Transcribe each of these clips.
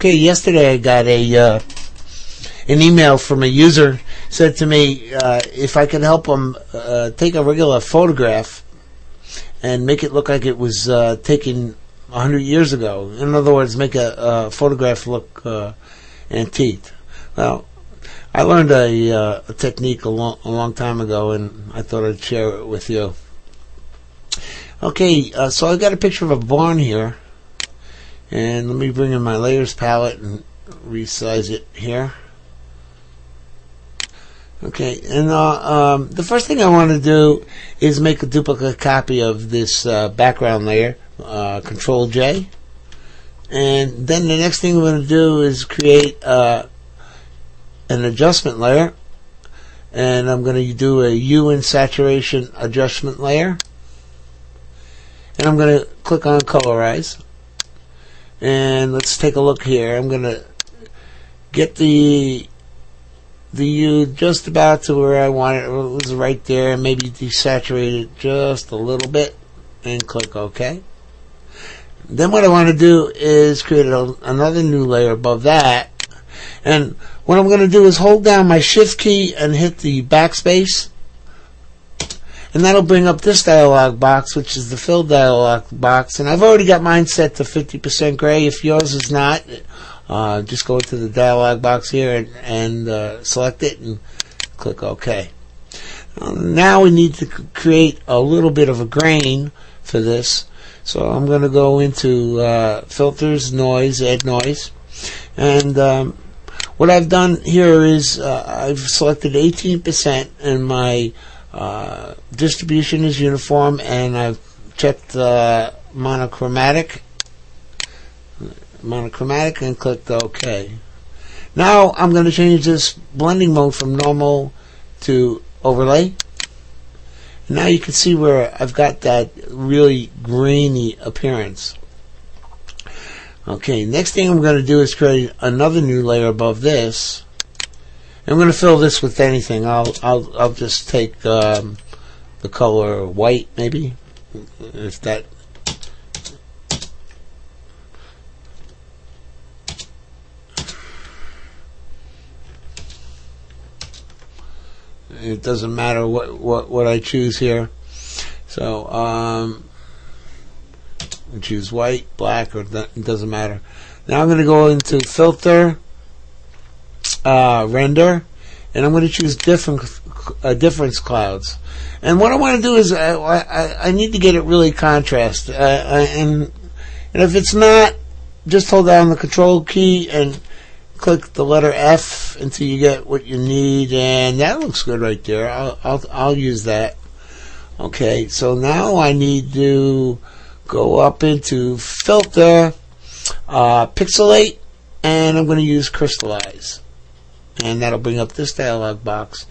Okay, yesterday I got an email from a user, said to me if I could help him take a regular photograph and make it look like it was taken 100 years ago. In other words, make a photograph look antique. Well, I learned a technique a long time ago, and I thought I'd share it with you. Okay, so I got a picture of a barn here, and let me bring in my layers palette and resize it here. Okay, and the first thing I want to do is make a duplicate copy of this background layer, Control J, and then the next thing I'm going to do is create an adjustment layer, and I'm going to do a hue and saturation adjustment layer, and I'm going to click on colorize, and let's take a look here. I'm going to get the hue just about to where I want it. It was right there, and maybe desaturate it just a little bit, and click OK. Then what I want to do is create another new layer above that, and what I'm going to do is hold down my shift key and hit the backspace, and that'll bring up this dialog box, which is the fill dialog box, and I've already got mine set to 50% gray. If yours is not, just go to the dialog box here and select it and click OK. Now we need to create a little bit of a grain for this, so I'm going to go into filters, noise, add noise, and what I've done here is I've selected 18%, and my distribution is uniform, and I've checked monochromatic and clicked OK. Now I'm going to change this blending mode from normal to overlay. Now you can see where I've got that really grainy appearance. Okay, next thing I'm going to do is create another new layer above this. I'm going to fill this with anything. I'll just take the color white, maybe, if that. It doesn't matter what I choose here. So I choose white, black, or it doesn't matter. Now I'm going to go into filter, render, and I'm going to choose difference clouds. And what I want to do is I need to get it really contrast. And if it's not, just hold down the control key and click the letter F until you get what you need, and that looks good right there. I'll use that. Okay, so now I need to go up into filter, pixelate, and I'm going to use crystallize, and that'll bring up this dialog box.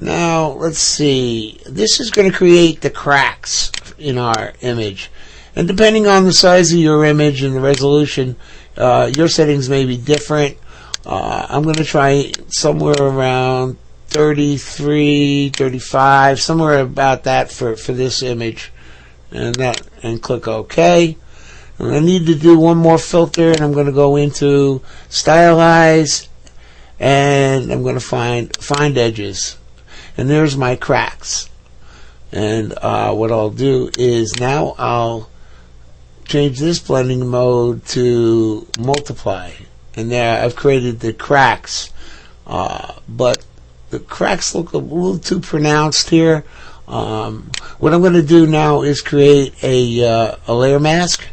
Now let's see, this is going to create the cracks in our image, and depending on the size of your image and the resolution, your settings may be different. I'm going to try somewhere around 33, 35, somewhere about that for this image, and click OK. And I need to do one more filter, and I'm going to go into stylize, and I'm going to find edges, and there's my cracks. And what I'll do is now I'll change this blending mode to multiply, and there I've created the cracks, but the cracks look a little too pronounced here. What I'm going to do now is create a layer mask,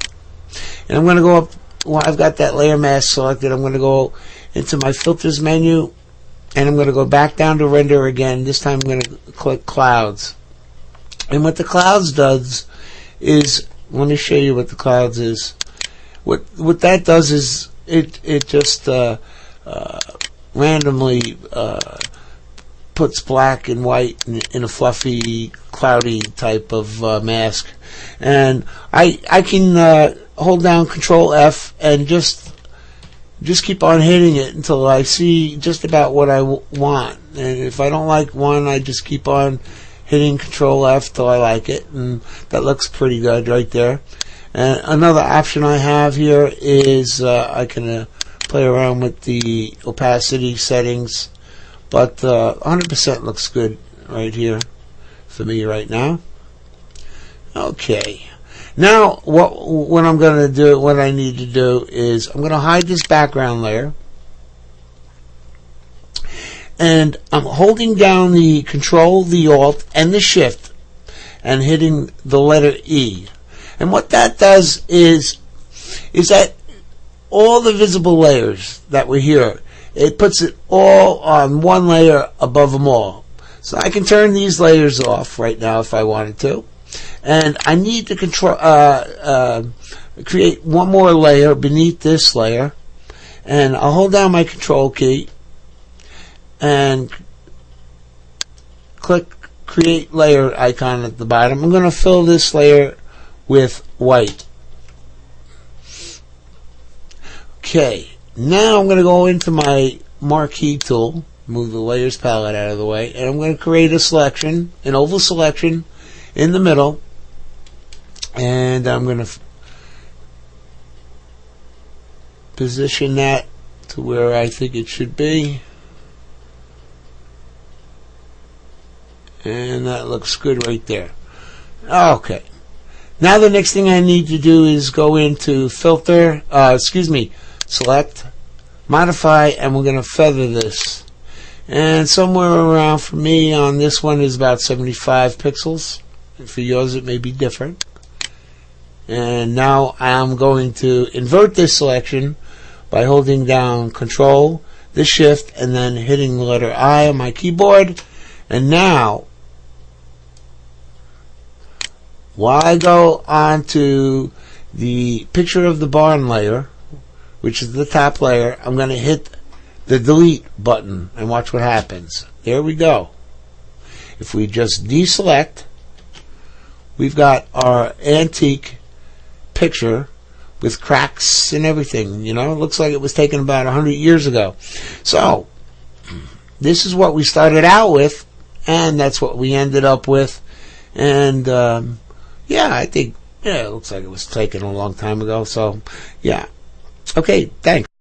and I'm going to go up. Well, I've got that layer mask selected. I'm going to go into my filters menu, and I'm going to go back down to render again. This time I'm going to click clouds, and what the clouds does is, let me show you what the clouds is. What that does is it just randomly puts black and white in a fluffy, cloudy type of mask, and I can hold down Control F and just keep on hitting it until I see just about what I want. And if I don't like one, I just keep on hitting Control F till I like it, and that looks pretty good right there. And another option I have here is I can play around with the opacity settings, but 100% looks good right here for me right now. Okay, now what I'm going to do, what I need to do is I'm going to hide this background layer, and I'm holding down the Control, the Alt, and the Shift, and hitting the letter E. And what that does is that all the visible layers that were here, it puts it all on one layer above them all. So I can turn these layers off right now if I wanted to. And I need to create one more layer beneath this layer. And I'll hold down my Control key and click Create Layer icon at the bottom. I'm going to fill this layer with white. Okay, now I'm going to go into my Marquee tool, move the Layers palette out of the way, and I'm going to create a selection, an oval selection in the middle, and I'm going to position that to where I think it should be. And that looks good right there. Okay. Now the next thing I need to do is go into Filter, Select, Modify, and we're going to feather this. And somewhere around, for me, on this one is about 75 pixels. For yours it may be different. And now I'm going to invert this selection by holding down Control, the Shift, and then hitting the letter I on my keyboard. And now, while I go on to the picture of the barn layer, which is the top layer, I'm going to hit the delete button and watch what happens. There we go. If we just deselect, we've got our antique picture with cracks and everything. You know, it looks like it was taken about 100 years ago. So, this is what we started out with, and that's what we ended up with. And yeah, I think, yeah, it looks like it was taken a long time ago. So, yeah. Okay, thanks.